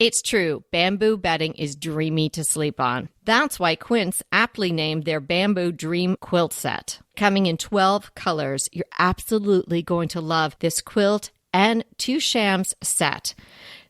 It's true, bamboo bedding is dreamy to sleep on. That's why Quince aptly named their Bamboo Dream Quilt Set. Coming in 12 colors, you're absolutely going to love this quilt and 2 shams set.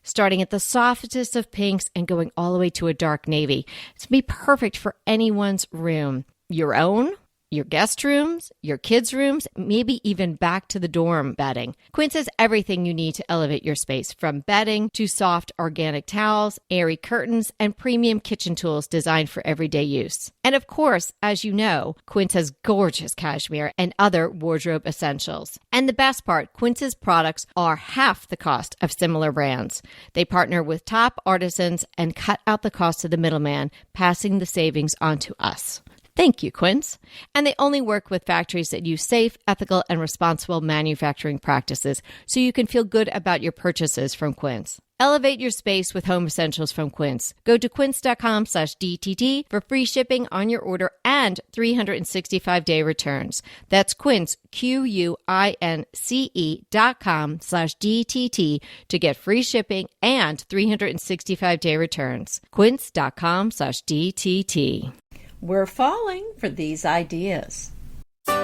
Starting at the softest of pinks and going all the way to a dark navy. It's going to be perfect for anyone's room. Your own, your guest rooms, your kids' rooms, maybe even back to the dorm bedding. Quince has everything you need to elevate your space, from bedding to soft organic towels, airy curtains, and premium kitchen tools designed for everyday use. And of course, as you know, Quince has gorgeous cashmere and other wardrobe essentials. And the best part, Quince's products are half the cost of similar brands. They partner with top artisans and cut out the cost of the middleman, passing the savings on to us. Thank you, Quince. And they only work with factories that use safe, ethical, and responsible manufacturing practices, so you can feel good about your purchases from Quince. Elevate your space with home essentials from Quince. Go to quince.com/DTT for free shipping on your order and 365-day returns. That's Quince, QUINCE.com/DTT to get free shipping and 365-day returns. Quince.com/DTT. We're falling for these ideas. Hi,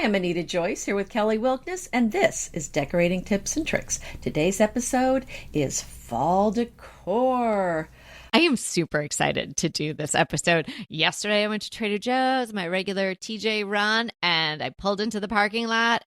I'm Anita Joyce here with Kelly Wilkness, and this is Decorating Tips and Tricks. Today's episode is Fall Decor. I am super excited to do this episode. Yesterday, I went to Trader Joe's, my regular TJ run, and I pulled into the parking lot.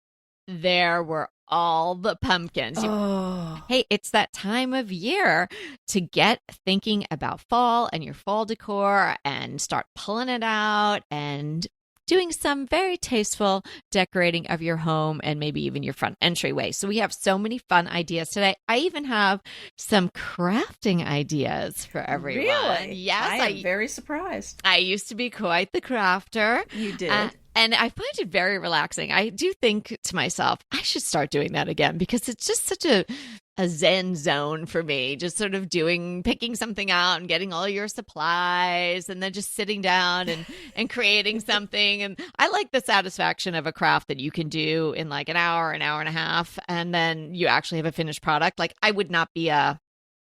There were all the pumpkins. Oh. Hey, it's that time of year to get thinking about fall and your fall decor and start pulling it out and doing some very tasteful decorating of your home and maybe even your front entryway. So we have so many fun ideas today. I even have some crafting ideas for everyone. Really? Yes. I am very surprised. I used to be quite the crafter. You did. And I find it very relaxing. I do think to myself, I should start doing that again because it's just such a zen zone for me, just sort of picking something out and getting all your supplies and then just sitting down and creating something. And I like the satisfaction of a craft that you can do in like an hour and a half, and then you actually have a finished product. Like I would not be a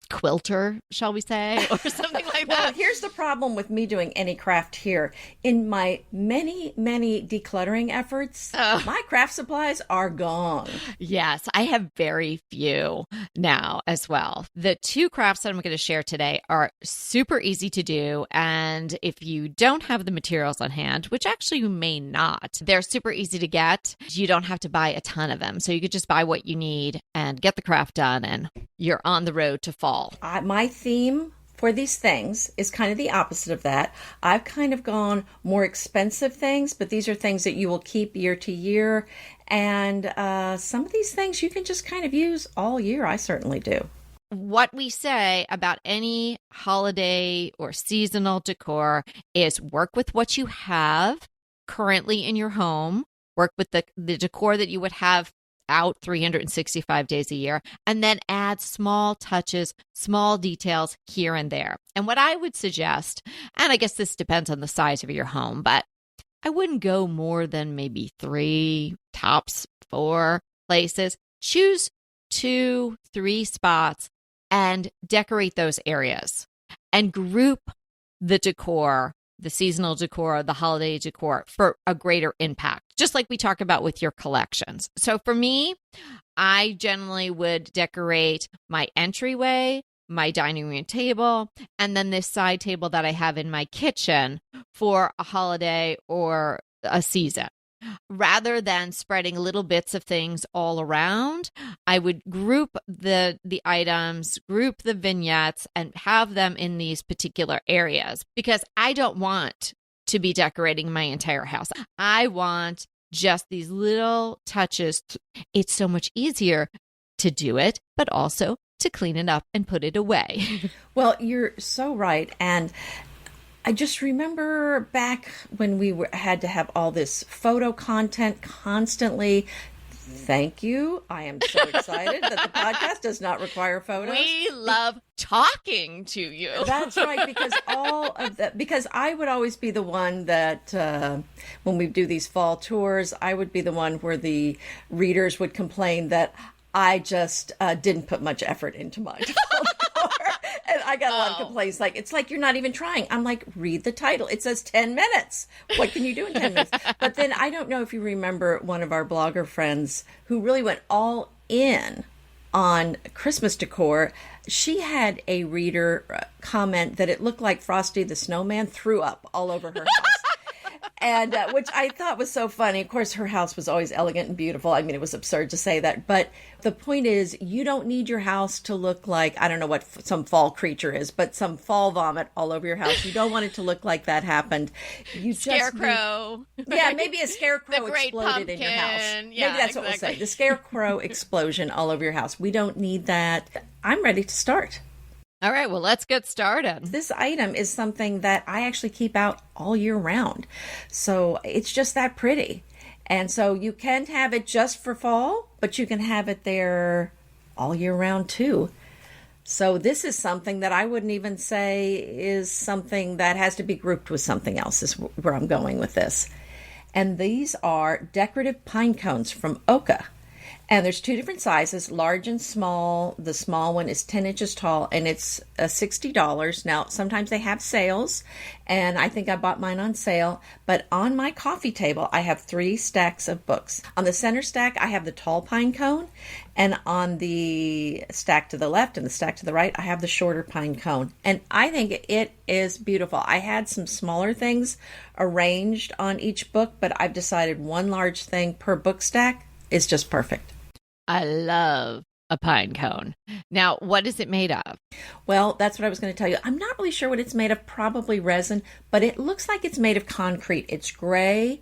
quilter, shall we say, or something like that. Well, here's the problem with me doing any craft here. In my many decluttering efforts, my craft supplies are gone. Yes, I have very few now as well. The 2 crafts that I'm going to share today are super easy to do. And if you don't have the materials on hand, which actually you may not, they're super easy to get. You don't have to buy a ton of them. So you could just buy what you need and get the craft done, and you're on the road to fall. My theme for these things is kind of the opposite of that. I've kind of gone more expensive things, but these are things that you will keep year to year. And some of these things you can just kind of use all year. I certainly do. What we say about any holiday or seasonal decor is work with what you have currently in your home, work with the decor that you would have out 365 days a year, and then add small touches, small details here and there. And what I would suggest, and I guess this depends on the size of your home, but I wouldn't go more than maybe 3, tops 4 places. Choose 2, 3 spots and decorate those areas and group the decor, the seasonal decor, the holiday decor for a greater impact, just like we talk about with your collections. So for me, I generally would decorate my entryway, my dining room table, and then this side table that I have in my kitchen for a holiday or a season. Rather than spreading little bits of things all around, I would group the items, group the vignettes, and have them in these particular areas, because I don't want to be decorating my entire house. I want just these little touches. It's so much easier to do it, but also to clean it up and put it away. Well, you're so right. And I just remember back when we had to have all this photo content constantly. Thank you. I am so excited that the podcast does not require photos. We love talking to you. That's right, because all of that, because I would always be the one that when we do these fall tours, I would be the one where the readers would complain that I just didn't put much effort into mine. And I got a lot of complaints like, it's like you're not even trying. I'm like, read the title. It says 10 minutes. What can you do in 10 minutes? But then I don't know if you remember one of our blogger friends who really went all in on Christmas decor. She had a reader comment that it looked like Frosty the Snowman threw up all over her house. And which I thought was so funny. Of course, her house was always elegant and beautiful. I mean, it was absurd to say that. But the point is, you don't need your house to look like, I don't know what some fall creature is, but some fall vomit all over your house. You don't want it to look like that happened. You Scarecrow. Yeah, maybe a scarecrow exploded pumpkin. in your house. Yeah, maybe that's what we'll say. The scarecrow explosion all over your house. We don't need that. I'm ready to start. All right, well, let's get started. This item is something that I actually keep out all year round. So it's just that pretty. And so you can have it just for fall, but you can have it there all year round too. So this is something that I wouldn't even say is something that has to be grouped with something else, is where I'm going with this. And these are decorative pine cones from Oka. And there's two different sizes, large and small. The small one is 10 inches tall, and it's $60. Now, sometimes they have sales, and I think I bought mine on sale. But on my coffee table, I have 3 stacks of books. On the center stack, I have the tall pine cone, and on the stack to the left and the stack to the right, I have the shorter pine cone. And I think it is beautiful. I had some smaller things arranged on each book, but I've decided one large thing per book stack is just perfect. I love a pine cone. Now, what is it made of? Well, that's what I was going to tell you. I'm not really sure what it's made of, probably resin, but it looks like it's made of concrete. It's gray,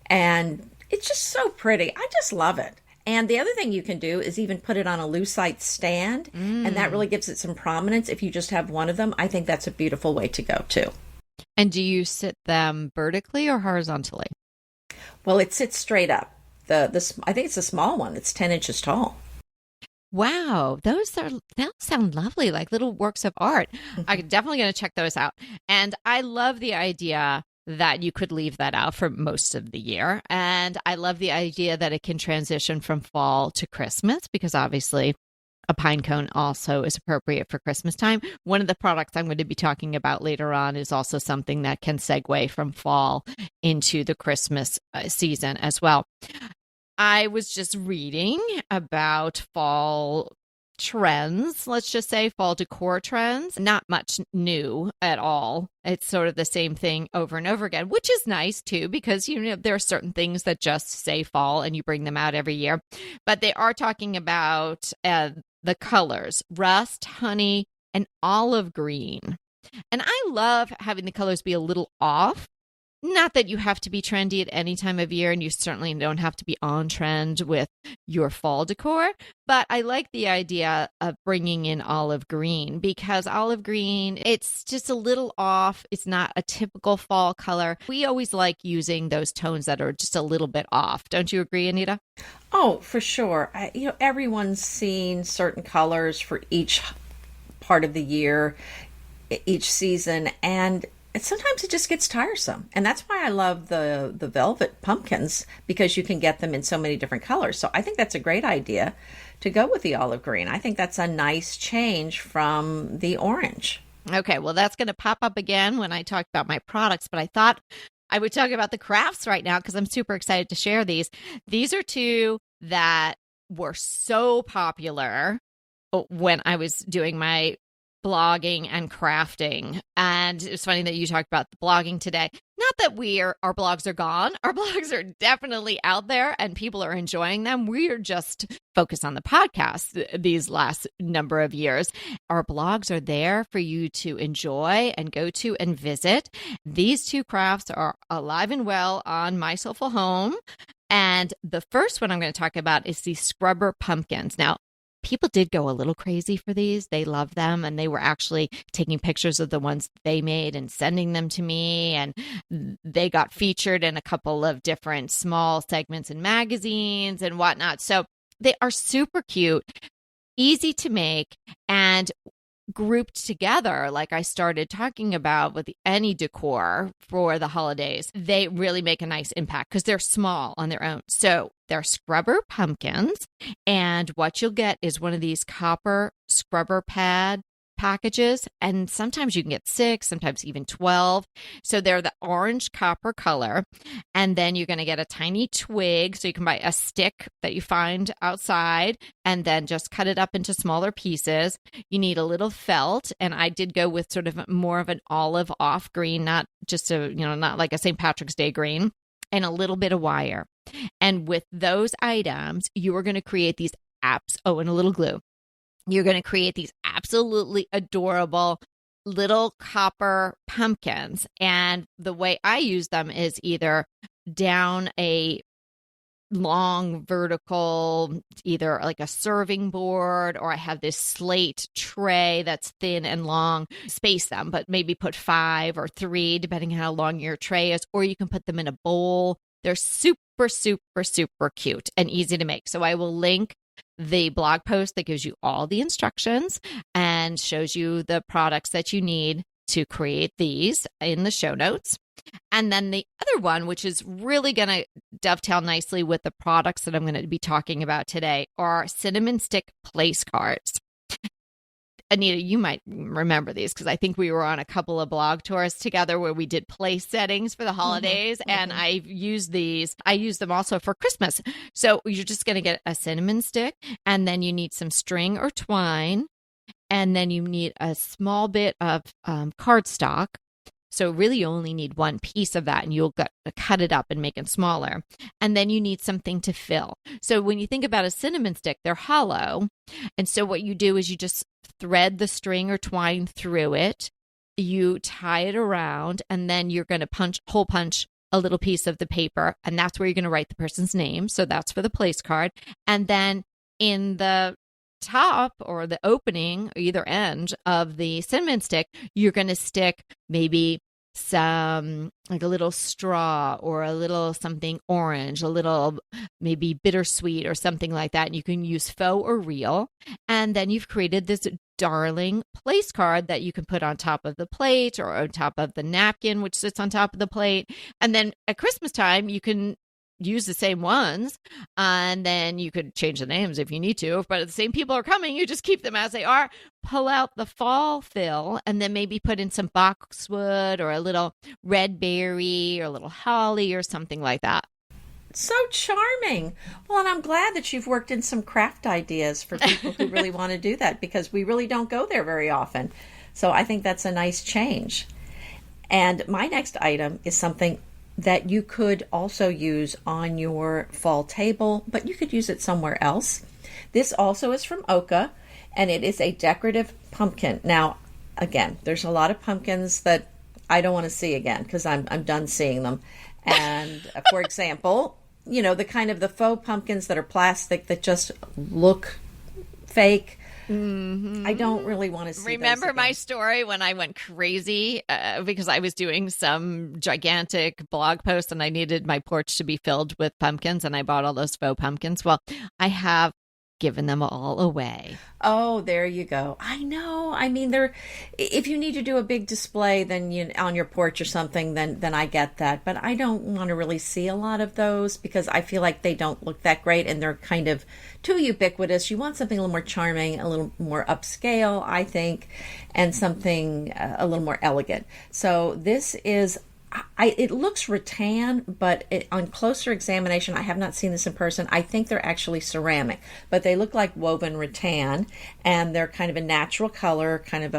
and it's just so pretty. I just love it. And the other thing you can do is even put it on a lucite stand, and that really gives it some prominence. If you just have one of them, I think that's a beautiful way to go, too. And do you sit them vertically or horizontally? Well, it sits straight up. I think it's a small one. It's 10 inches tall. Wow, those sound lovely, like little works of art. I'm definitely going to check those out. And I love the idea that you could leave that out for most of the year. And I love the idea that it can transition from fall to Christmas, because obviously a pine cone also is appropriate for Christmas time. One of the products I'm going to be talking about later on is also something that can segue from fall into the Christmas season as well. I was just reading about fall trends, let's just say fall decor trends. Not much new at all. It's sort of the same thing over and over again, which is nice too, because there are certain things that just say fall and you bring them out every year. But they are talking about the colors, rust, honey, and olive green. And I love having the colors be a little off. Not that you have to be trendy at any time of year, and you certainly don't have to be on trend with your fall decor, but I like the idea of bringing in olive green, because olive green, it's just a little off. It's not a typical fall color. We always like using those tones that are just a little bit off. Don't you agree, Anita? Oh, for sure. Everyone's seen certain colors for each part of the year, each season, and sometimes it just gets tiresome. And that's why I love the velvet pumpkins, because you can get them in so many different colors. So I think that's a great idea to go with the olive green. I think that's a nice change from the orange. Okay, well, that's going to pop up again when I talk about my products, but I thought I would talk about the crafts right now because I'm super excited to share these. These are two that were so popular when I was doing my blogging and crafting. And it's funny that you talked about the blogging today. Not that our blogs are gone. Our blogs are definitely out there and people are enjoying them. We are just focused on the podcast these last number of years. Our blogs are there for you to enjoy and go to and visit. These two crafts are alive and well on My Soulful Home. And the first one I'm going to talk about is the scrubber pumpkins. Now, people did go a little crazy for these. They love them, and they were actually taking pictures of the ones they made and sending them to me. And they got featured in a couple of different small segments in magazines and whatnot. So they are super cute, easy to make, and grouped together, like I started talking about with any decor for the holidays, they really make a nice impact because they're small on their own. So they're scrubber pumpkins, and what you'll get is one of these copper scrubber pad packages, and sometimes you can get 6, sometimes even 12. So they're the orange copper color, and then you're going to get a tiny twig, so you can buy a stick that you find outside and then just cut it up into smaller pieces. You need a little felt, and I did go with sort of more of an olive off green, not just not like a St. Patrick's Day green, and a little bit of wire. And with those items, you are going to create these apps. Oh, and a little glue. You're going to create these absolutely adorable little copper pumpkins. And the way I use them is either down a long vertical, either like a serving board, or I have this slate tray that's thin and long. Space them, but maybe put 5 or 3, depending on how long your tray is, or you can put them in a bowl. They're super, super, super cute and easy to make. So I will link the blog post that gives you all the instructions and shows you the products that you need to create these in the show notes. And then the other one, which is really going to dovetail nicely with the products that I'm going to be talking about today, are cinnamon stick place cards. Anita, you might remember these because I think we were on a couple of blog tours together where we did place settings for the holidays, and I've used these. I use them also for Christmas. So you're just going to get a cinnamon stick, and then you need some string or twine, and then you need a small bit of cardstock. So really you only need one piece of that, and you'll cut it up and make it smaller. And then you need something to fill. So when you think about a cinnamon stick, they're hollow. And so what you do is you just thread the string or twine through it. You tie it around, and then you're going to hole punch a little piece of the paper. And that's where you're going to write the person's name. So that's for the place card. And then in the top or the opening, either end of the cinnamon stick, you're going to stick maybe some like a little straw or a little something orange, a little maybe bittersweet or something like that. And you can use faux or real. And then you've created this darling place card that you can put on top of the plate or on top of the napkin, which sits on top of the plate. And then at Christmas time, you can use the same ones, and then you could change the names if you need to, but if the same people are coming, you just keep them as they are. Pull out the fall fill, and then maybe put in some boxwood or a little red berry or a little holly or something like that. So charming. Well, and I'm glad that you've worked in some craft ideas for people who really want to do that, because we really don't go there very often. So I think that's a nice change. And my next item is something that you could also use on your fall table, but you could use it somewhere else. This also is from Oka, and it is a decorative pumpkin. Now, again, there's a lot of pumpkins that I don't want to see again because I'm done seeing them. And for example, the kind of the faux pumpkins that are plastic that just look fake. I don't really want to see. Remember my story when I went crazy because I was doing some gigantic blog post and I needed my porch to be filled with pumpkins, and I bought all those faux pumpkins. Well, I have given them all away. Oh, there you go. I know. I mean, if you need to do a big display then on your porch or something, then I get that. But I don't want to really see a lot of those because I feel like they don't look that great and they're kind of too ubiquitous. You want something a little more charming, a little more upscale, I think, and something a little more elegant. So this is it looks rattan, but on closer examination, I have not seen this in person. I think they're actually ceramic, but they look like woven rattan, and they're kind of a natural color, kind of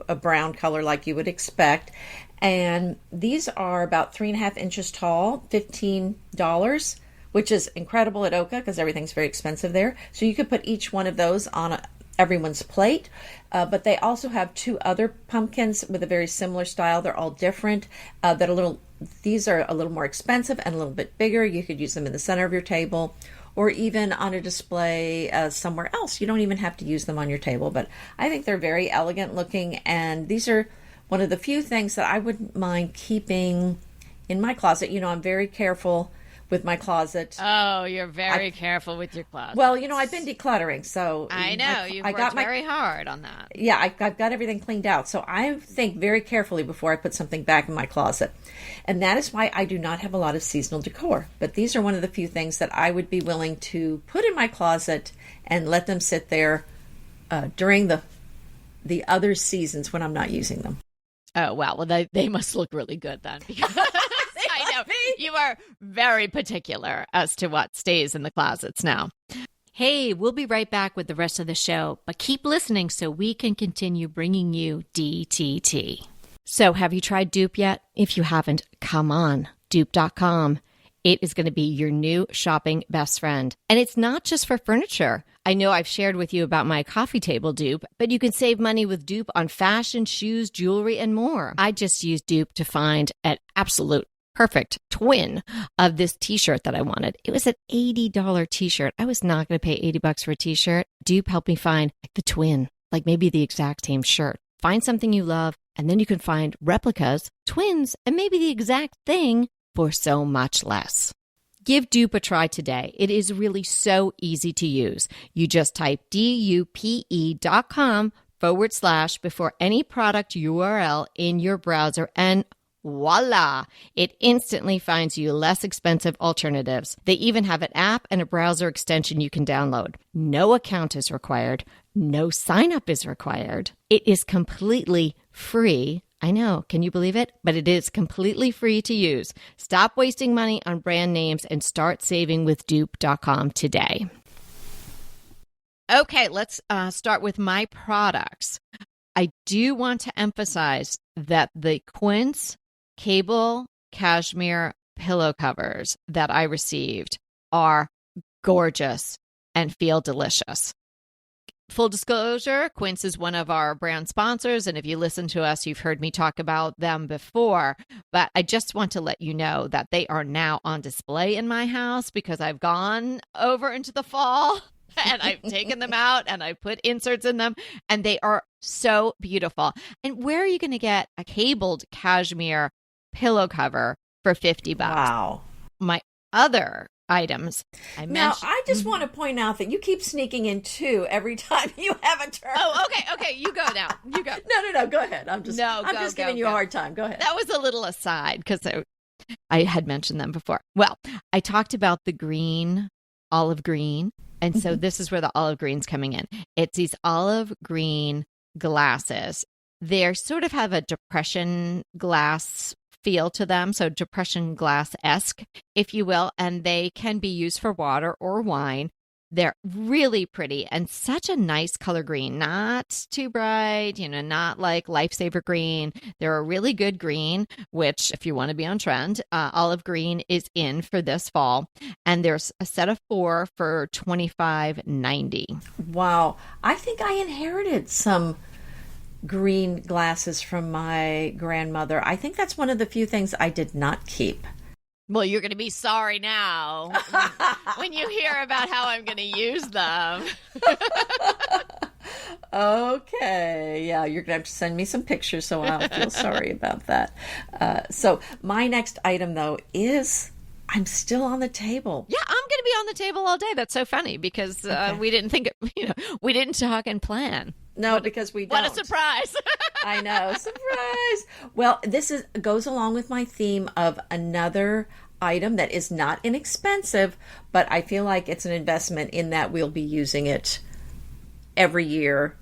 a brown color like you would expect. And these are about 3.5 inches tall, $15, which is incredible at Oka because everything's very expensive there. So you could put each one of those on everyone's plate, but they also have 2 other pumpkins with a very similar style. They're all different. These are a little more expensive and a little bit bigger. You could use them in the center of your table, or even on a display somewhere else. You don't even have to use them on your table, but I think they're very elegant looking, and these are one of the few things that I wouldn't mind keeping in my closet. I'm very careful with my closet. Oh, you're very careful with your closet. Well, I've been decluttering, so I know you've worked very hard on that. Yeah, I've got everything cleaned out, so I think very carefully before I put something back in my closet, and that is why I do not have a lot of seasonal decor. But these are one of the few things that I would be willing to put in my closet and let them sit there during the other seasons when I'm not using them. Oh, well, they must look really good then, because I know you are very particular as to what stays in the closets now. Hey, we'll be right back with the rest of the show, but keep listening so we can continue bringing you DTT. So have you tried Dupe yet? If you haven't, come on, dupe.com. It is going to be your new shopping best friend. And it's not just for furniture. I know I've shared with you about my coffee table dupe, but you can save money with Dupe on fashion, shoes, jewelry, and more. I just used Dupe to find an absolute perfect twin of this t-shirt that I wanted. It was an $80 t-shirt. I was not going to pay $80 for a t-shirt. Dupe helped me find the twin, like maybe the exact same shirt. Find something you love, and then you can find replicas, twins, and maybe the exact thing for so much less. Give Dupe a try today. It is really so easy to use. You just type dupe.com / before any product URL in your browser, and voila, it instantly finds you less expensive alternatives. They even have an app and a browser extension you can download. No account is required. No sign up is required. It is completely free. I know, can you believe it? But it is completely free to use. Stop wasting money on brand names and start saving with dupe.com today. Okay, let's start with my products. I do want to emphasize that the Quince cable cashmere pillow covers that I received are gorgeous and feel delicious. Full disclosure, Quince is one of our brand sponsors, and if you listen to us, you've heard me talk about them before, but I just want to let you know that they are now on display in my house because I've gone over into the fall and I've taken them out and I put inserts in them, and they are so beautiful. And where are you going to get a cabled cashmere pillow cover for $50? Wow. My other items I mentioned. Now, I just want to point out that you keep sneaking in two every time you have a turn. Oh, okay. You go now. You go. No. Go ahead. I'm just giving you a hard time. Go ahead. That was a little aside because I had mentioned them before. Well, I talked about the green, olive green. And so this is where the olive green's coming in. It's these olive green glasses. They sort of have a depression glass feel to them, so depression glass-esque, if you will, and they can be used for water or wine. They're really pretty and such a nice color green, not too bright, not like lifesaver green. They're a really good green, which if you want to be on trend, olive green is in for this fall. And there's a set of 4 for $25.90. Wow. I think I inherited some green glasses from my grandmother. I think that's one of the few things I did not keep. Well, you're going to be sorry now when you hear about how I'm going to use them. Okay. Yeah, you're going to have to send me some pictures so I'll feel sorry about that. So my next item, though, is I'm still on the table. Yeah, I'm going to be on the table all day. That's so funny because we didn't think, we didn't talk and plan. No, because we don't. What a surprise. I know. Surprise. Well, this goes along with my theme of another item that is not inexpensive, but I feel like it's an investment in that we'll be using it every year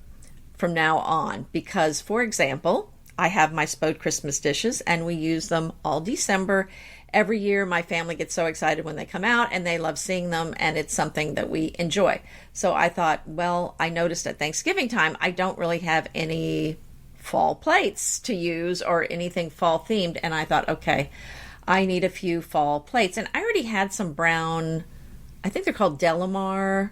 from now on. Because, for example, I have my Spode Christmas dishes and we use them all December. Every year, my family gets so excited when they come out and they love seeing them, and it's something that we enjoy. So I thought, well, I noticed at Thanksgiving time, I don't really have any fall plates to use or anything fall themed. And I thought, okay, I need a few fall plates. And I already had some brown, I think they're called Delamar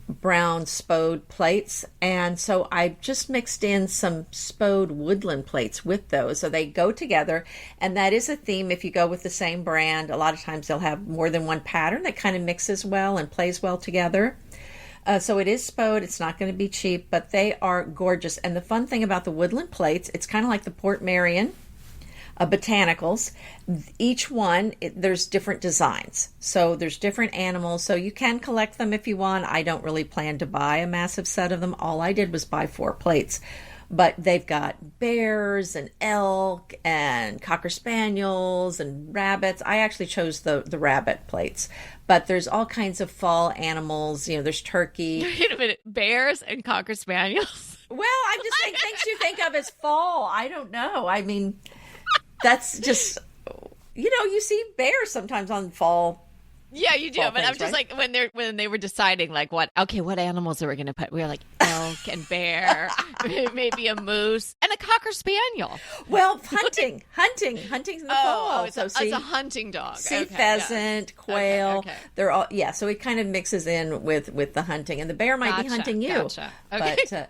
brown spode plates, and so I just mixed in some spode woodland plates with those, so they go together. And that is a theme. If you go with the same brand, a lot of times they'll have more than one pattern that kind of mixes well and plays well together. So it is spode. It's not going to be cheap, but they are gorgeous. And the fun thing about the woodland plates, it's kind of like the Port Marion botanicals. Each one, there's different designs. So there's different animals. So you can collect them if you want. I don't really plan to buy a massive set of them. All I did was buy 4 plates. But they've got bears and elk and cocker spaniels and rabbits. I actually chose the rabbit plates. But there's all kinds of fall animals. You know, there's turkey. Wait a minute. Bears and cocker spaniels? Well, I'm just saying things you think of as fall. I don't know. I mean, that's just, you see bears sometimes on fall. Yeah, you do. But things, I'm just right? like when they were deciding like what animals are we going to put? We were like elk and bear, maybe a moose and a cocker spaniel. Well, hunting's in the fall. It's So a hunting dog. See, Okay, pheasant, quail. Okay. They're all, yeah. So it kind of mixes in with the hunting, and the bear might be hunting you. Gotcha. Okay. But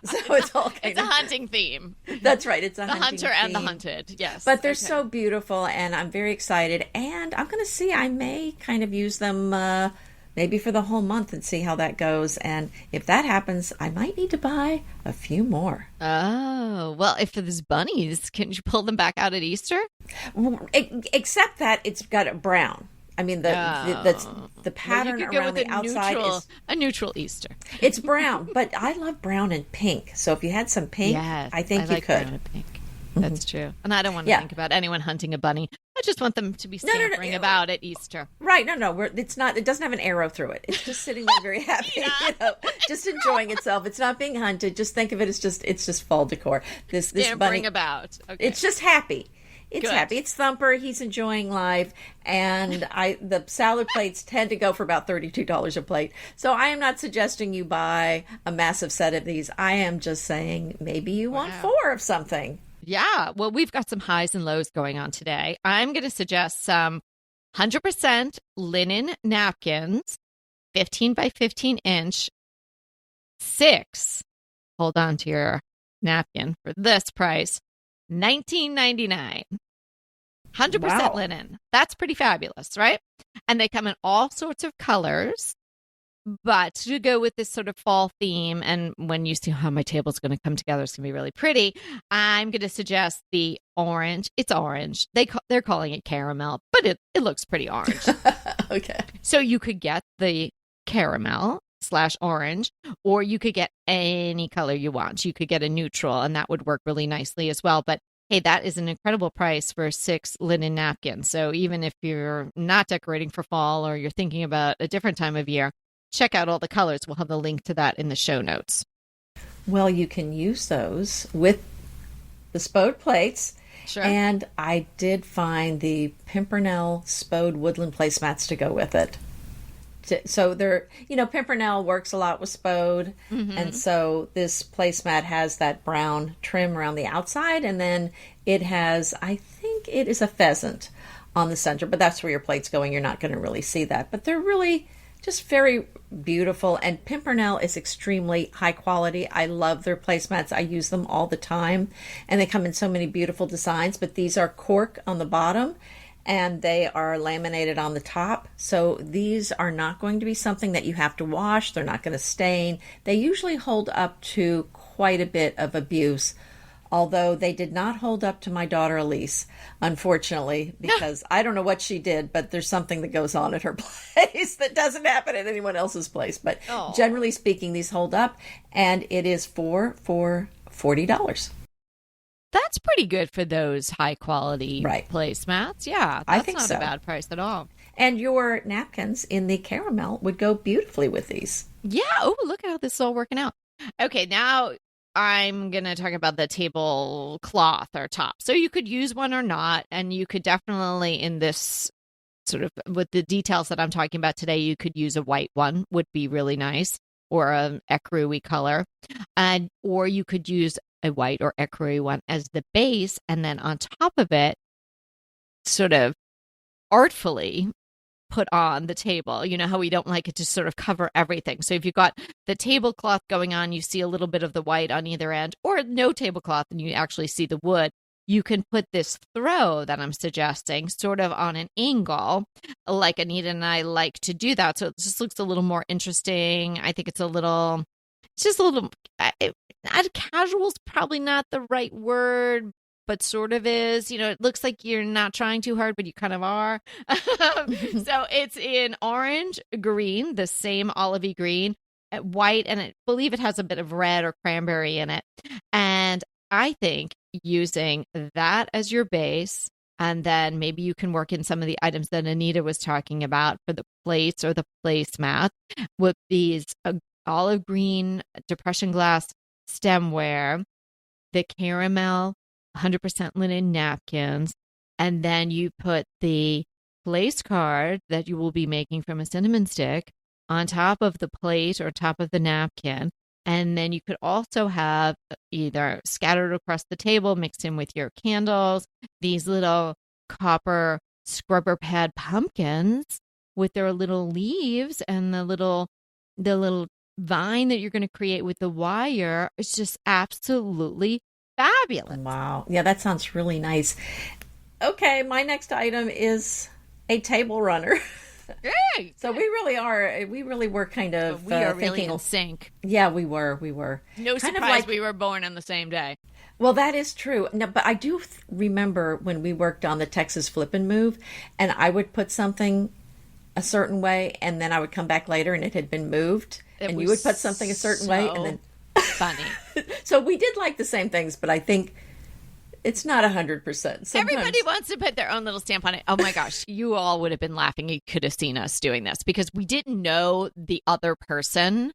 so it's all kind It's a of hunting theme. That's right. It's a The hunting hunter and the theme. hunted. Yes. But they're Okay. so beautiful, and I'm very excited. And I'm going to see. I may kind of use them maybe for the whole month and see how that goes. And if that happens, I might need to buy a few more. Oh, well, if there's bunnies, can you pull them back out at Easter? Except that it's got a brown. I mean, the pattern you could go around with the outside is a neutral Easter. it's brown. But I love brown and pink. So if you had some pink, Yes, I think I you like could. brown and pink. That's true. And I don't want to Yeah. think about anyone hunting a bunny. I just want them to be No, no, no. scampering about at Easter. Right? No. It's not. It doesn't have an arrow through it. It's just sitting there, very happy, just enjoying itself. It's not being hunted. Just think of it as it's just fall decor. This bunny, Scampering about. Okay. it's just happy. It's Good. happy. It's Thumper. He's enjoying life, and the salad plates tend to go for about $32 a plate. So I am not suggesting you buy a massive set of these. I am just saying maybe you want 4 of something. Yeah. Well, we've got some highs and lows going on today. I'm going to suggest some 100% linen napkins, 15 by 15 inch, 6. Hold on to your napkin for this price, $19.99. 100% Wow. linen. That's pretty fabulous, right? And they come in all sorts of colors. But to go with this sort of fall theme, and when you see how my table's going to come together, it's going to be really pretty. I'm going to suggest the orange. It's orange. They're calling it caramel, but it looks pretty orange. Okay. So you could get the caramel/orange, or you could get any color you want. You could get a neutral, and that would work really nicely as well. But hey, that is an incredible price for 6 linen napkins. So even if you're not decorating for fall or you're thinking about a different time of year, check out all the colors. We'll have the link to that in the show notes. Well, you can use those with the spode plates. Sure. And I did find the Pimpernel Spode Woodland placemats to go with it. So Pimpernel works a lot with Spode. And so this placemat has that brown trim around the outside. And then it has, I think it is a pheasant on the center. But that's where your plate's going. You're not going to really see that. But they're really just very beautiful. And Pimpernel is extremely high quality. I love their placemats. I use them all the time. And they come in so many beautiful designs. But these are cork on the bottom, and they are laminated on the top. So these are not going to be something that you have to wash. They're not going to stain. They usually hold up to quite a bit of abuse. Although they did not hold up to my daughter Elise, unfortunately, because I don't know what she did, but there's something that goes on at her place that doesn't happen at anyone else's place. But generally speaking, these hold up, and it is for $40. That's pretty good for those high quality placemats. Yeah, I that's think not so. a bad price at all. And your napkins in the caramel would go beautifully with these. Yeah. Oh, look how this is all working out. Okay, now I'm going to talk about the tablecloth or top. So you could use one or not, and you could definitely, in this sort of, with the details that I'm talking about today, you could use a white one, would be really nice, or an ecru-y color. Or you could use a white or ecru-y one as the base, and then on top of it, sort of artfully, put on the table. You know how we don't like it to sort of cover everything. So if you've got the tablecloth going on, you see a little bit of the white on either end, or no tablecloth and you actually see the wood. You can put this throw that I'm suggesting sort of on an angle, like Anita and I like to do that. So it just looks a little more interesting. I think it's just a little, casual is probably not the right word, but sort of is. You know, it looks like you're not trying too hard, but you kind of are. So it's in orange, green, the same olivey green, white, and I believe it has a bit of red or cranberry in it. And I think using that as your base, and then maybe you can work in some of the items that Anita was talking about for the plates or the placemat with these olive green depression glass stemware, the caramel 100% linen napkins, and then you put the place card that you will be making from a cinnamon stick on top of the plate or top of the napkin. And then you could also have either scattered across the table, mixed in with your candles, these little copper scrubber pad pumpkins with their little leaves and the little vine that you're going to create with the wire. It's just absolutely fabulous. Wow. Yeah, that sounds really nice. Okay, my next item is a table runner. Great. So we really were kind of we are really thinking, in sync. Yeah, we were. No kind surprise we were born on the same day. Well, that is true. No, but I do remember when we worked on the Texas Flip and Move, and I would put something a certain way, and then I would come back later and it had been moved, and you would put something a certain way, and then funny. So we did like the same things, but I think it's not 100%. Everybody wants to put their own little stamp on it. Oh my gosh, you all would have been laughing. You could have seen us doing this because we didn't know the other person,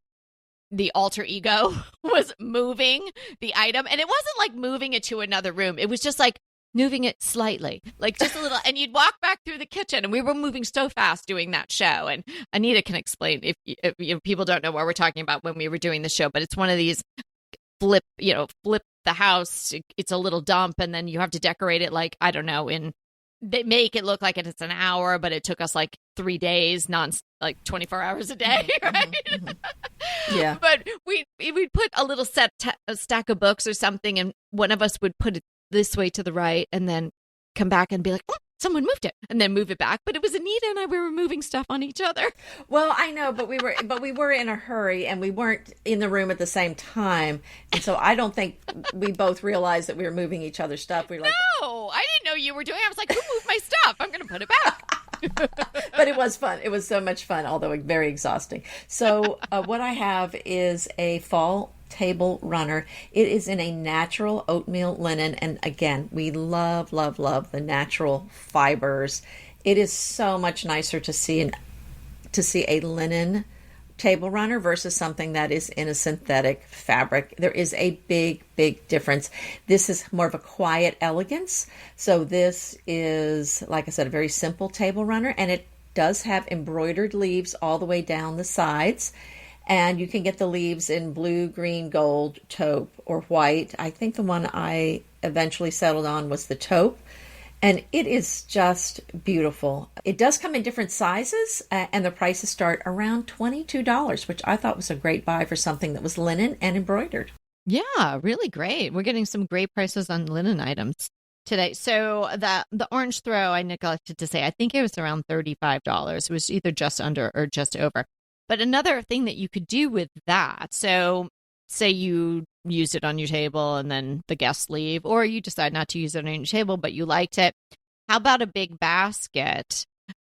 the alter ego, was moving the item. And it wasn't like moving it to another room. It was just like moving it slightly, like just a little. And you'd walk back through the kitchen, and we were moving so fast doing that show. And Anita can explain if people don't know what we're talking about when we were doing the show, but it's one of these flip the house. It's a little dump, and then you have to decorate it like, I don't know, they make it look like it's an hour, but it took us like 3 days, like 24 hours a day, right? Yeah. But we'd put a little a stack of books or something, and one of us would put it this way to the right, and then come back and be like, oh, someone moved it, and then move it back. But it was Anita and I, we were moving stuff on each other. Well, I know, but we were in a hurry, and we weren't in the room at the same time. And so I don't think we both realized that we were moving each other's stuff. We were like, no, I didn't know you were doing it. I was like, who moved my stuff? I'm going to put it back. But it was fun. It was so much fun, although very exhausting. So what I have is a fall table runner. It is in a natural oatmeal linen, and again, we love the natural fibers. It is so much nicer to see a linen table runner versus something that is in a synthetic fabric. There is a big difference. This is more of a quiet elegance. So this is, like I said, a very simple table runner, and it does have embroidered leaves all the way down the sides. And you can get the leaves in blue, green, gold, taupe, or white. I think the one I eventually settled on was the taupe. And it is just beautiful. It does come in different sizes, and the prices start around $22, which I thought was a great buy for something that was linen and embroidered. Yeah, really great. We're getting some great prices on linen items today. So the orange throw, I neglected to say, I think it was around $35. It was either just under or just over. But another thing that you could do with that, so say you use it on your table and then the guests leave, or you decide not to use it on your table, but you liked it. How about a big basket,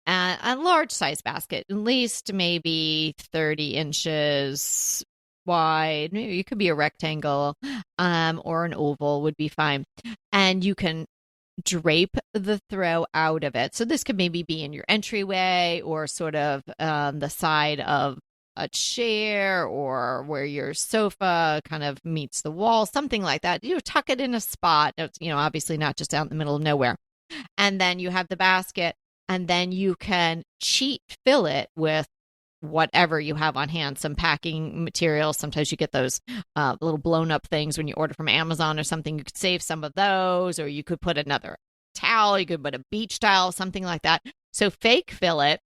a large size basket, at least maybe 30 inches wide. Maybe it could be a rectangle or an oval would be fine. And you can drape the throw out of it. So this could maybe be in your entryway or sort of the side of a chair or where your sofa kind of meets the wall, something like that. You know, tuck it in a spot. It's, obviously not just out in the middle of nowhere. And then you have the basket, and then you can fill it with whatever you have on hand, some packing materials. Sometimes you get those little blown up things when you order from Amazon or something. You could save some of those, or you could put another towel. You could put a beach towel, something like that. So fake fill it.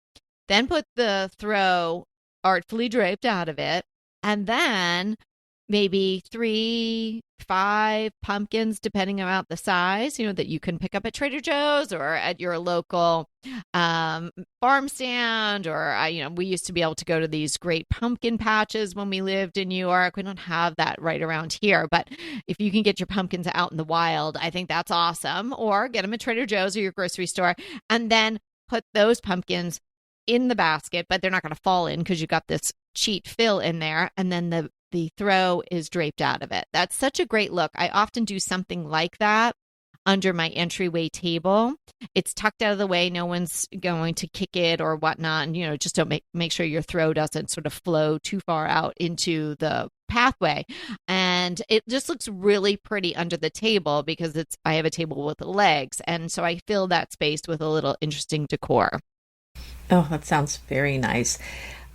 then put the throw artfully draped out of it, and then maybe 3, 5 pumpkins, depending on the size, that you can pick up at Trader Joe's or at your local farm stand. Or, we used to be able to go to these great pumpkin patches when we lived in New York. We don't have that right around here. But if you can get your pumpkins out in the wild, I think that's awesome. Or get them at Trader Joe's or your grocery store, and then put those pumpkins in the basket, but they're not going to fall in because you got this cheat fill in there. And then the throw is draped out of it. That's such a great look. I often do something like that under my entryway table. It's tucked out of the way. No one's going to kick it or whatnot. And, just don't make sure your throw doesn't sort of flow too far out into the pathway. And it just looks really pretty under the table because I have a table with legs. And so I fill that space with a little interesting decor. Oh, that sounds very nice.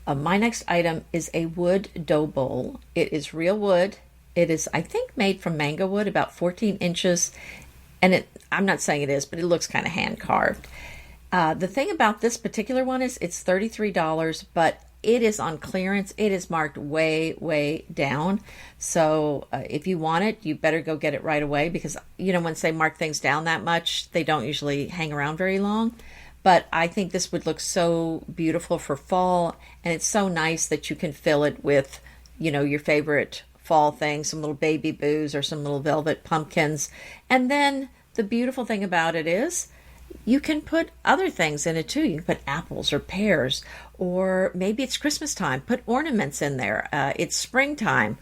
My next item is a wood dough bowl. It is real wood. It is, I think, made from mango wood, about 14 inches. And I'm not saying it is, but it looks kind of hand carved. The thing about this particular one is it's $33, but it is on clearance. It is marked way, way down. So if you want it, you better go get it right away because, once they mark things down that much, they don't usually hang around very long. But I think this would look so beautiful for fall, and it's so nice that you can fill it with, your favorite fall things, some little baby boos or some little velvet pumpkins. And then the beautiful thing about it is you can put other things in it too. You can put apples or pears, or maybe it's Christmas time. Put ornaments in there. It's springtime.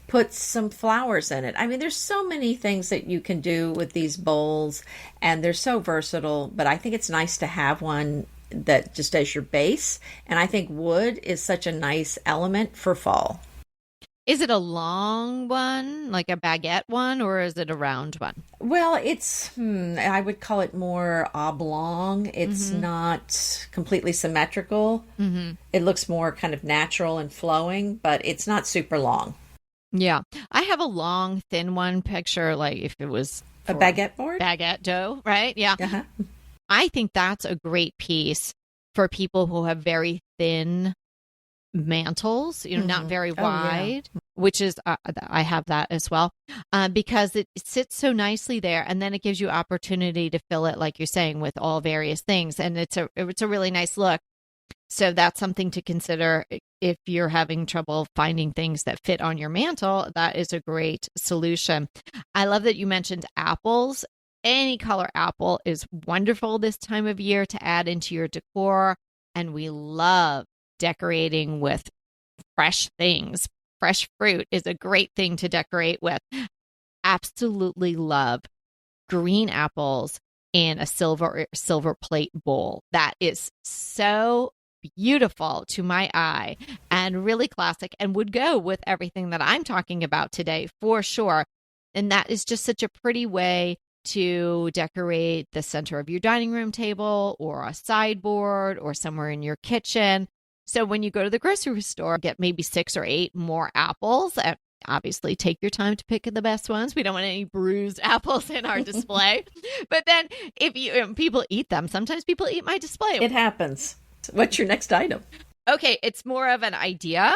Put some flowers in it. I mean, there's so many things that you can do with these bowls, and they're so versatile, but I think it's nice to have one that just as your base, and I think wood is such a nice element for fall. Is it a long one, like a baguette one, or is it a round one? Well, it's, I would call it more oblong. It's not completely symmetrical. It looks more kind of natural and flowing, but it's not super long. Yeah. I have a long, thin one picture, like if it was a baguette board? Baguette dough, right? Yeah. Uh-huh. I think that's a great piece for people who have very thin mantles, not very wide, which is, I have that as well, because it sits so nicely there. And then it gives you opportunity to fill it, like you're saying, with all various things. And it's a really nice look. So that's something to consider if you're having trouble finding things that fit on your mantle. That is a great solution. I love that you mentioned apples. Any color apple is wonderful this time of year to add into your decor. And we love decorating with fresh things. Fresh fruit is a great thing to decorate with. Absolutely love green apples in a silver plate bowl. That is so beautiful to my eye and really classic and would go with everything that I'm talking about today for sure. And that is just such a pretty way to decorate the center of your dining room table or a sideboard or somewhere in your kitchen. So when you go to the grocery store, get maybe 6 or 8 more apples. Obviously, take your time to pick the best ones. We don't want any bruised apples in our display. But then if people eat them, sometimes people eat my display. It happens. What's your next item? Okay, it's more of an idea.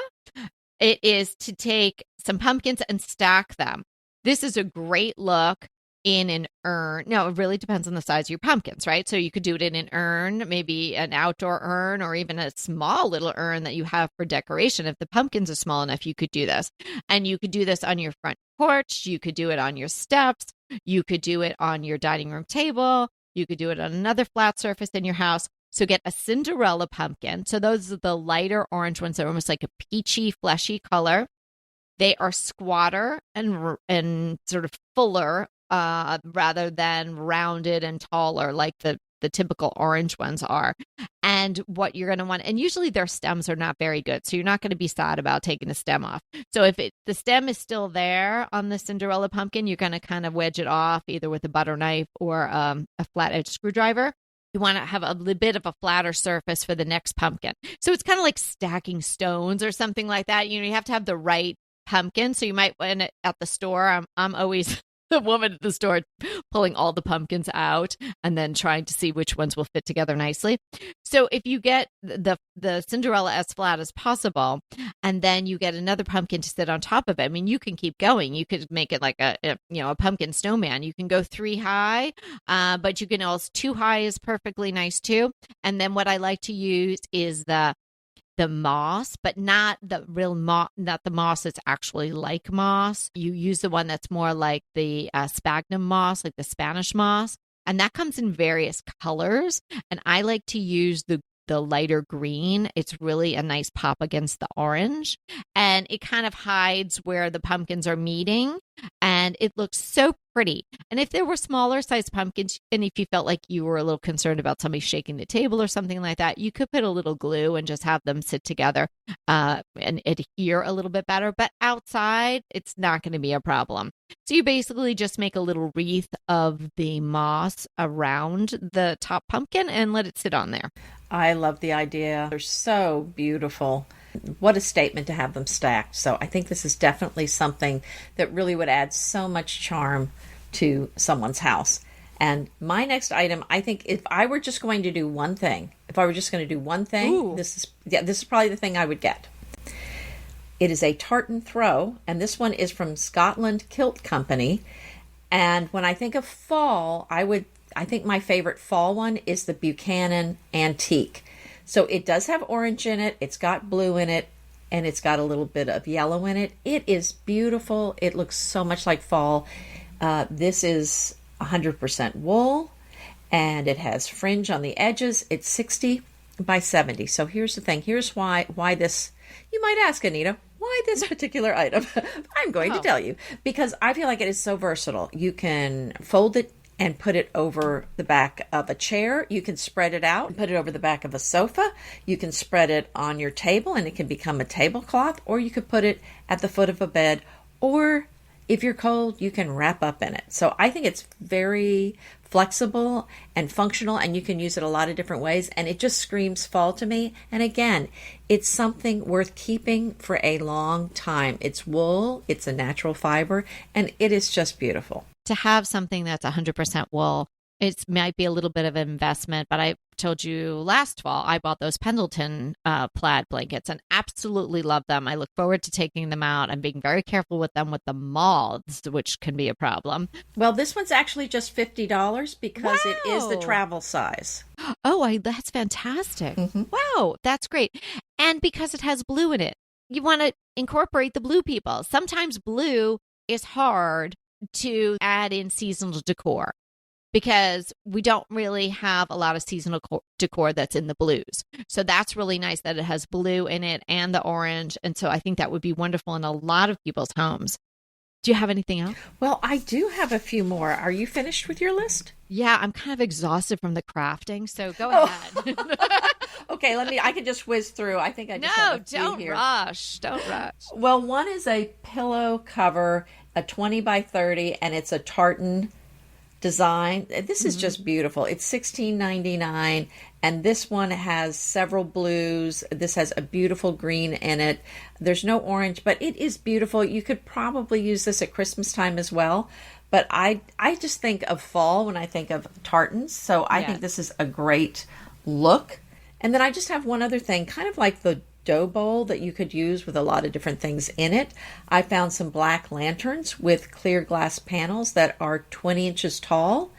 It is to take some pumpkins and stack them. This is a great look in an urn. No, it really depends on the size of your pumpkins, right? So you could do it in an urn, maybe an outdoor urn, or even a small little urn that you have for decoration. If the pumpkins are small enough, you could do this. And you could do this on your front porch. You could do it on your steps. You could do it on your dining room table. You could do it on another flat surface in your house. So get a Cinderella pumpkin. So those are the lighter orange ones. They're almost like a peachy, fleshy color. They are squatter and sort of fuller rather than rounded and taller like the typical orange ones are. And what you're going to want, and usually their stems are not very good, so you're not going to be sad about taking the stem off. So if the stem is still there on the Cinderella pumpkin, you're going to kind of wedge it off either with a butter knife or a flat edge screwdriver. You want to have a little bit of a flatter surface for the next pumpkin. So it's kind of like stacking stones or something like that. You have to have the right pumpkin. So you might, when at the store, I'm always the woman at the store pulling all the pumpkins out and then trying to see which ones will fit together nicely. So if you get the Cinderella as flat as possible, and then you get another pumpkin to sit on top of it, I mean, you can keep going. You could make it like a pumpkin snowman. You can go 3 high, but you can also 2 high is perfectly nice too. And then what I like to use is the moss, but not the real moss, not the moss that's actually like moss. You use the one that's more like the sphagnum moss, like the Spanish moss. And that comes in various colors. And I like to use the lighter green. It's really a nice pop against the orange. And it kind of hides where the pumpkins are meeting. And it looks so pretty. And if there were smaller sized pumpkins, and if you felt like you were a little concerned about somebody shaking the table or something like that, you could put a little glue and just have them sit together and adhere a little bit better. But outside, it's not going to be a problem. So you basically just make a little wreath of the moss around the top pumpkin and let it sit on there. I love the idea. They're so beautiful. What a statement to have them stacked. So I think this is definitely something that really would add so much charm to someone's house. And my next item, I think if I were just going to do one thing, Ooh. this is probably the thing I would get. It is a tartan throw, and this one is from Scotland Kilt Company. And when I think of fall, I think my favorite fall one is the Buchanan Antique. So it does have orange in it, it's got blue in it, and it's got a little bit of yellow in it. It is beautiful. It looks so much like fall. This is 100% wool, and it has fringe on the edges. It's 60 by 70. So here's the thing. Here's why this, you might ask, Anita, why this particular item? I'm going to tell you. Because I feel like it is so versatile. You can fold it and put it over the back of a chair. You can spread it out and put it over the back of a sofa. You can spread it on your table and it can become a tablecloth, or you could put it at the foot of a bed, or if you're cold, you can wrap up in it. So I think it's very flexible and functional, and you can use it a lot of different ways, and it just screams fall to me. And again, it's something worth keeping for a long time. It's wool, it's a natural fiber, and it is just beautiful. To have something that's 100% wool, it might be a little bit of an investment, but I told you last fall I bought those Pendleton plaid blankets and absolutely love them. I look forward to taking them out. I'm being very careful with them with the moths, which can be a problem. Well, this one's actually just $50 because it is the travel size. Oh, that's fantastic. Mm-hmm. Wow, that's great. And because it has blue in it, you want to incorporate the blue people. Sometimes blue is hard to add in seasonal decor, because we don't really have a lot of seasonal decor that's in the blues. So that's really nice that it has blue in it and the orange. And so I think that would be wonderful in a lot of people's homes. Do you have anything else? Well, I do have a few more. Are you finished with your list? Yeah, I'm kind of exhausted from the crafting. So go ahead. Okay, I can just whiz through. I think I just have a few here. Don't rush. Well, one is a pillow cover, a 20 by 30, and it's a tartan design. This is just beautiful. It's $16.99, and this one has several blues. This has a beautiful green in it. There's no orange, but it is beautiful. You could probably use this at Christmas time as well. But I just think of fall when I think of tartans, so I think this is a great look. And then I just have one other thing, kind of like the dough bowl that you could use with a lot of different things in it. I found some black lanterns with clear glass panels that are 20 inches tall.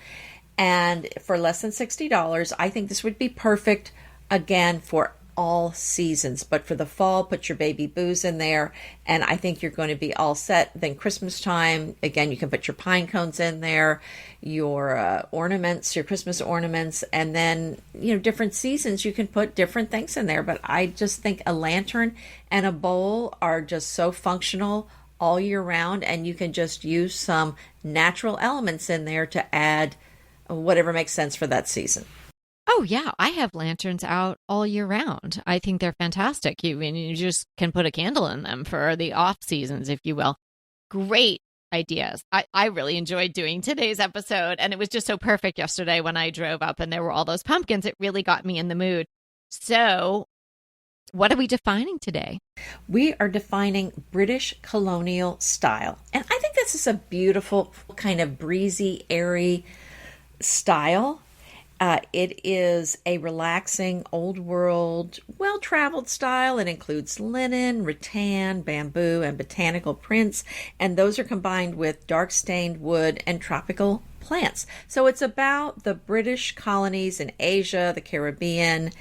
And for less than $60, I think this would be perfect, again, for all seasons. But for the fall, put your baby boos in there, and I think you're going to be all set. Then Christmas time, again, you can put your pine cones in there, your ornaments, your Christmas ornaments, and then, different seasons, you can put different things in there. But I just think a lantern and a bowl are just so functional all year round, and you can just use some natural elements in there to add whatever makes sense for that season. Oh, yeah. I have lanterns out all year round. I think they're fantastic. You just can put a candle in them for the off seasons, if you will. Great ideas. I really enjoyed doing today's episode, and it was just so perfect yesterday when I drove up and there were all those pumpkins. It really got me in the mood. So what are we defining today? We are defining British colonial style. And I think this is a beautiful, kind of breezy, airy style. It is a relaxing, old world, well-traveled style. It includes linen, rattan, bamboo, and botanical prints, and those are combined with dark-stained wood and tropical plants. So it's about the British colonies in Asia, the Caribbean,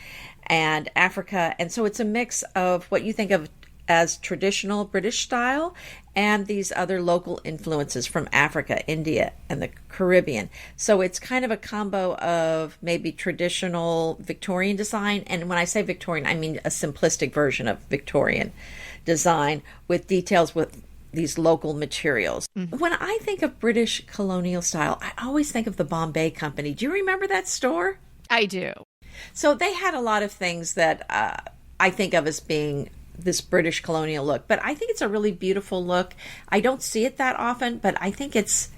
and Africa. And so it's a mix of what you think of as traditional British style and these other local influences from Africa, India, and the Caribbean. So it's kind of a combo of maybe traditional Victorian design. And when I say Victorian, I mean a simplistic version of Victorian design with details with these local materials. Mm-hmm. When I think of British colonial style, I always think of the Bombay Company. Do you remember that store? I do. So they had a lot of things that I think of as being this British colonial look, but I think it's a really beautiful look. I don't see it that often, but I think it's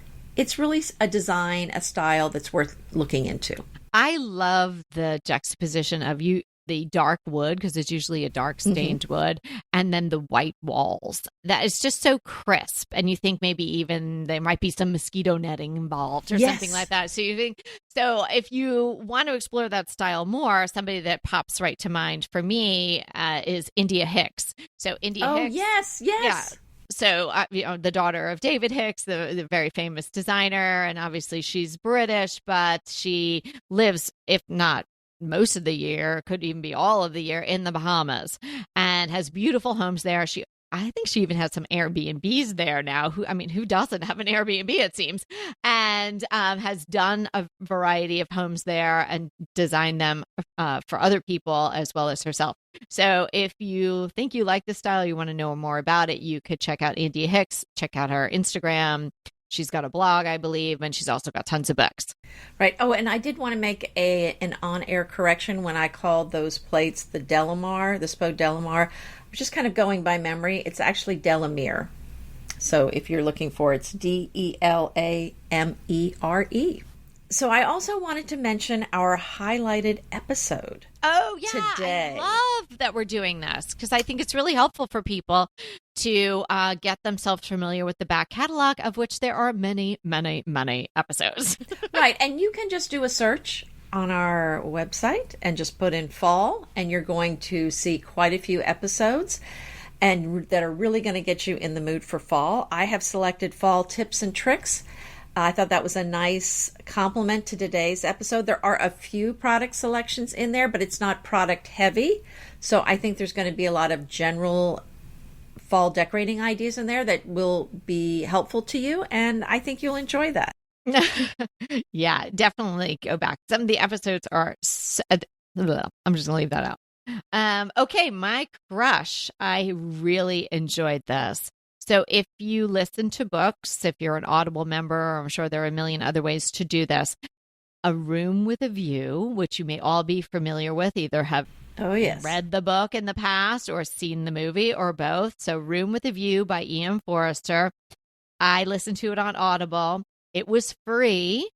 really a design, a style that's worth looking into. I love the juxtaposition of the dark wood, because it's usually a dark stained wood, and then the white walls. That is just so crisp. And you think maybe even there might be some mosquito netting involved or something like that. So you think, so if you want to explore that style more, somebody that pops right to mind for me is India Hicks. So India Hicks. Yes. Yeah. So, the daughter of David Hicks, the very famous designer, and obviously she's British, but she lives, if not most of the year, could even be all of the year, in the Bahamas, and has beautiful homes there. I think she even has some Airbnbs there now. Who doesn't have an Airbnb, it seems, and has done a variety of homes there and designed them for other people as well as herself. So if you think you like this style, you want to know more about it, you could check out India Hicks, check out her Instagram. She's got a blog, I believe, and she's also got tons of books. Right. Oh, and I did want to make an on-air correction when I called those plates the Delamere, the Spo Delamere. I was just kind of going by memory. It's actually Delamere. So if you're looking for it, it's Delamere. So I also wanted to mention our highlighted episode. Oh, yeah. Today. I love that we're doing this because I think it's really helpful for people to get themselves familiar with the back catalog, of which there are many, many, many episodes. Right. And you can just do a search on our website and just put in fall, and you're going to see quite a few episodes and that are really going to get you in the mood for fall. I have selected fall tips and tricks. I thought that was a nice complement to today's episode. There are a few product selections in there, but it's not product heavy. So I think there's going to be a lot of general fall decorating ideas in there that will be helpful to you. And I think you'll enjoy that. Yeah, definitely go back. Some of the episodes are, I'm just going to leave that out. Okay, my crush. I really enjoyed this. So if you listen to books, if you're an Audible member, I'm sure there are a million other ways to do this. A Room with a View, which you may all be familiar with, either have read the book in the past or seen the movie or both. So Room with a View by Ian Forster. I listened to it on Audible. It was free.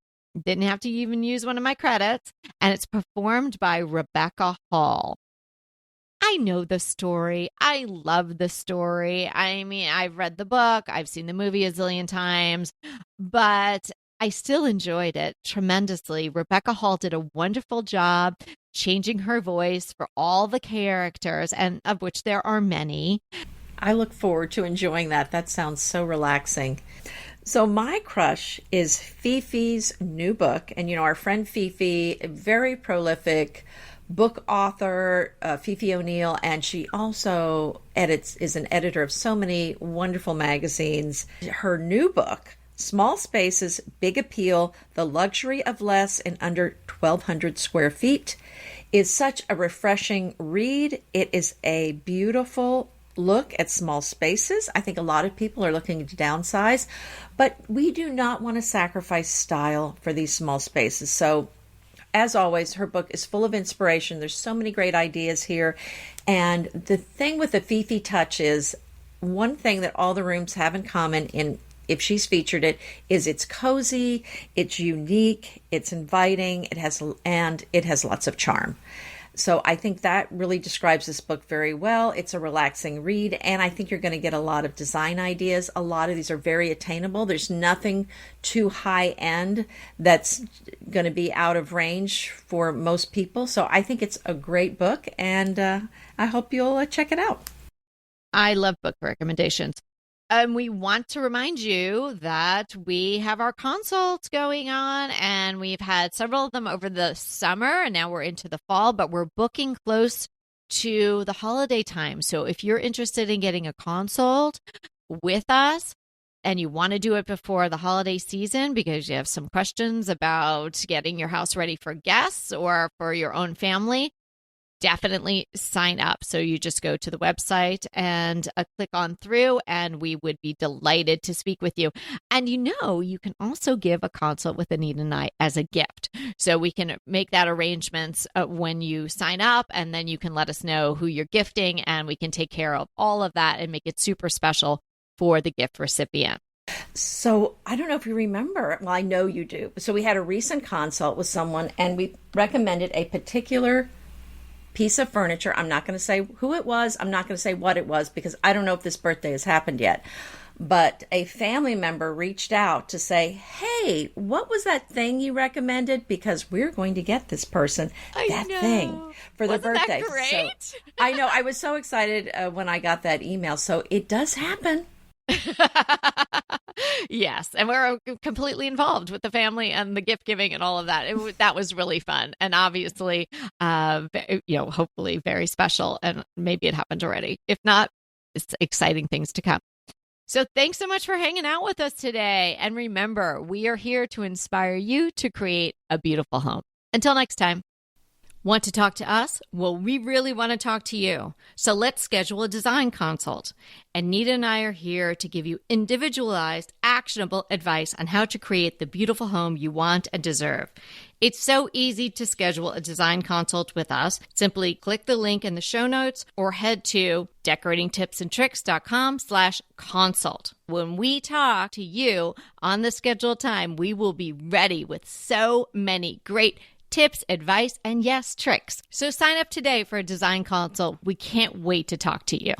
Didn't have to even use one of my credits. And it's performed by Rebecca Hall. I know the story. I love the story. I mean, I've read the book. I've seen the movie a zillion times, but I still enjoyed it tremendously. Rebecca Hall did a wonderful job changing her voice for all the characters, and of which there are many. I look forward to enjoying that. That sounds so relaxing. So my crush is Fifi's new book. And, our friend Fifi, very prolific book author, Fifi O'Neill, and she also is an editor of so many wonderful magazines. Her new book, Small Spaces, Big Appeal, The Luxury of Less in Under 1,200 Square Feet, is such a refreshing read. It is a beautiful look at small spaces. I think a lot of people are looking to downsize, but we do not want to sacrifice style for these small spaces. So as always, her book is full of inspiration. There's so many great ideas here. And the thing with the Fifi touch is one thing that all the rooms have in common, if she's featured it, is it's cozy, it's unique, it's inviting, it has lots of charm. So I think that really describes this book very well. It's a relaxing read, and I think you're going to get a lot of design ideas. A lot of these are very attainable. There's nothing too high end that's going to be out of range for most people. So I think it's a great book, and I hope you'll check it out. I love book recommendations. And we want to remind you that we have our consults going on, and we've had several of them over the summer, and now we're into the fall, but we're booking close to the holiday time. So if you're interested in getting a consult with us and you want to do it before the holiday season because you have some questions about getting your house ready for guests or for your own family, definitely sign up. So you just go to the website and click on through, and we would be delighted to speak with you. And you can also give a consult with Anita and I as a gift. So we can make that arrangements when you sign up, and then you can let us know who you're gifting, and we can take care of all of that and make it super special for the gift recipient. So I don't know if you remember. Well, I know you do. So we had a recent consult with someone, and we recommended a particular piece of furniture. I'm not going to say who it was. I'm not going to say what it was because I don't know if this birthday has happened yet. But a family member reached out to say, hey, what was that thing you recommended? Because we're going to get this person that thing for their birthday. That great? So, I know. I was so excited when I got that email. So it does happen. Yes, and we're completely involved with the family and the gift giving and all of that. That was really fun, and obviously, hopefully very special. And maybe it happened already. If not, it's exciting things to come. So thanks so much for hanging out with us today. And remember, we are here to inspire you to create a beautiful home. Until next time. Want to talk to us? Well, we really want to talk to you. So let's schedule a design consult. Anita and I are here to give you individualized, actionable advice on how to create the beautiful home you want and deserve. It's so easy to schedule a design consult with us. Simply click the link in the show notes or head to decoratingtipsandtricks.com/consult. When we talk to you on the scheduled time, we will be ready with so many great tips, advice, and yes, tricks. So sign up today for a design consult. We can't wait to talk to you.